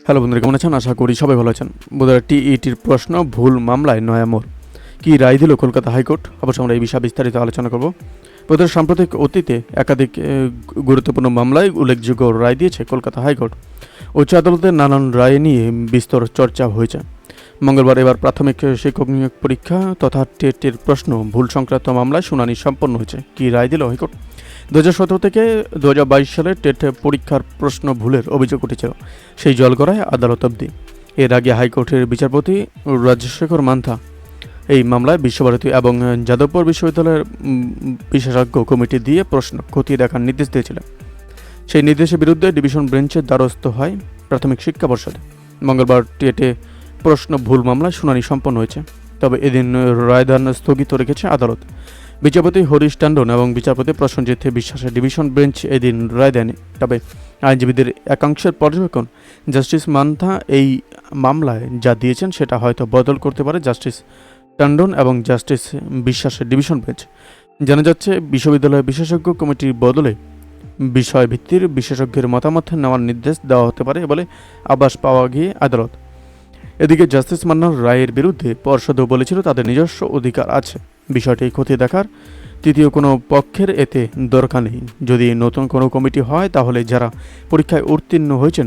Hello বন্ধুরা, কেমন আছেন? আশা করি সবাই ভালো আছেন। বোধহয় টিইটির প্রশ্ন ভুল মামলায় নয়া মোড়, কী রায় দিল কলকাতা হাইকোর্ট? অবশ্য আমরা এই বিষয়ে বিস্তারিত আলোচনা করব। বোধহয় সাম্প্রতিক অতীতে একাধিক গুরুত্বপূর্ণ মামলায় উল্লেখযোগ্য রায় দিয়েছে কলকাতা হাইকোর্ট। উচ্চ আদালতের নানান রায় নিয়ে বিস্তর চর্চা হয়েছে। মঙ্গলবার এবার প্রাথমিক শিক্ষক নিয়োগ পরীক্ষা তথা টেটের প্রশ্ন ভুল সংক্রান্ত মামলায় শুনানি সম্পন্ন হয়েছে। কী রায় দিল হাইকোর্ট? 2017 থেকে 2022 সালে টেট পরীক্ষার প্রশ্ন ভুলের অভিযোগ উঠেছিল, সেই জলগড়ায় আদালত অবধি। এর আগে হাইকোর্টের বিচারপতি রাজশেখর মান্থা এই মামলায় বিশ্বভারতী এবং যাদবপুর বিশ্ববিদ্যালয়ের বিশেষজ্ঞ কমিটি দিয়ে প্রশ্ন খতিয়ে দেখার নির্দেশ দিয়েছিলেন। সেই নির্দেশের বিরুদ্ধে ডিভিশন বেঞ্চের দ্বারস্থ হয় প্রাথমিক শিক্ষা পর্ষদ। মঙ্গলবার টেটে প্রশ্ন ভুল মামলায় শুনানি সম্পন্ন হয়েছে, তবে এদিন রায়দান স্থগিত রেখেছে আদালত। বিচারপতি হরিশ ট্যান্ডন এবং বিচারপতি প্রসেনজিৎ বিশ্বাসের ডিভিশন বেঞ্চ এদিন রায় দেয়নি। তবে আইনজীবীদের একাংশের পর্যবেক্ষণ, জাস্টিস মান্থা এই মামলায় যা দিয়েছেন সেটা হয়তো বদল করতে পারে জাস্টিস ট্যান্ডন এবং জাস্টিস বিশ্বাসের ডিভিশন বেঞ্চ। জানা যাচ্ছে বিশ্ববিদ্যালয় বিশেষজ্ঞ কমিটির বদলে বিষয়ভিত্তির বিশেষজ্ঞের মতামত নেওয়ার নির্দেশ দেওয়া হতে পারে বলে আভাস পাওয়া গিয়ে আদালত। এদিকে জাস্টিস মান্নার রায়ের বিরুদ্ধে পর্ষদও বলেছিল তাদের নিজস্ব অধিকার আছে বিষয়টি খতিয়ে দেখার। তৃতীয় কোনো পক্ষের এতে দরকার নেই। যদি নতুন কোনো কমিটি হয় তাহলে যারা পরীক্ষায় উত্তীর্ণ হয়েছেন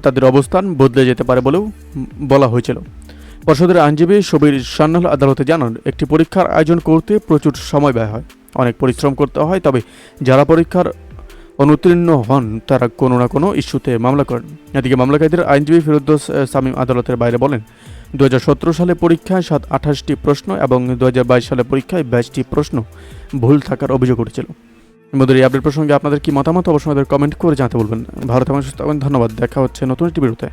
তাদের অবস্থান বদলে যেতে পারে বলেও বলা হয়েছিল। পর্ষদের আইনজীবী সবির সান্যাল আদালতে জানান, একটি পরীক্ষার আয়োজন করতে প্রচুর সময় ব্যয় হয়, অনেক পরিশ্রম করতে হয়। তবে যারা পরীক্ষার অনুত্তীর্ণ হন তারা কোনো না কোনো ইস্যুতে মামলা করেন। এদিকে মামলাকারীদের আইনজীবী ফিরোজ সামিম আদালতের বাইরে বলেন, 2017 সালে পরীক্ষায় 28টি প্রশ্ন এবং 2022 সালে পরীক্ষায় 22টি প্রশ্ন ভুল থাকার অভিযোগ উঠেছিল। আমাদের এই আপডেট প্রসঙ্গে আপনাদের কি মতামত অবশ্যই আমাদের কমেন্ট করে জানাতে বলবেন। ভালো থাকবেন, সুস্থ থাকবেন, ধন্যবাদ। দেখা হচ্ছে নতুন একটি ভিডিওতে।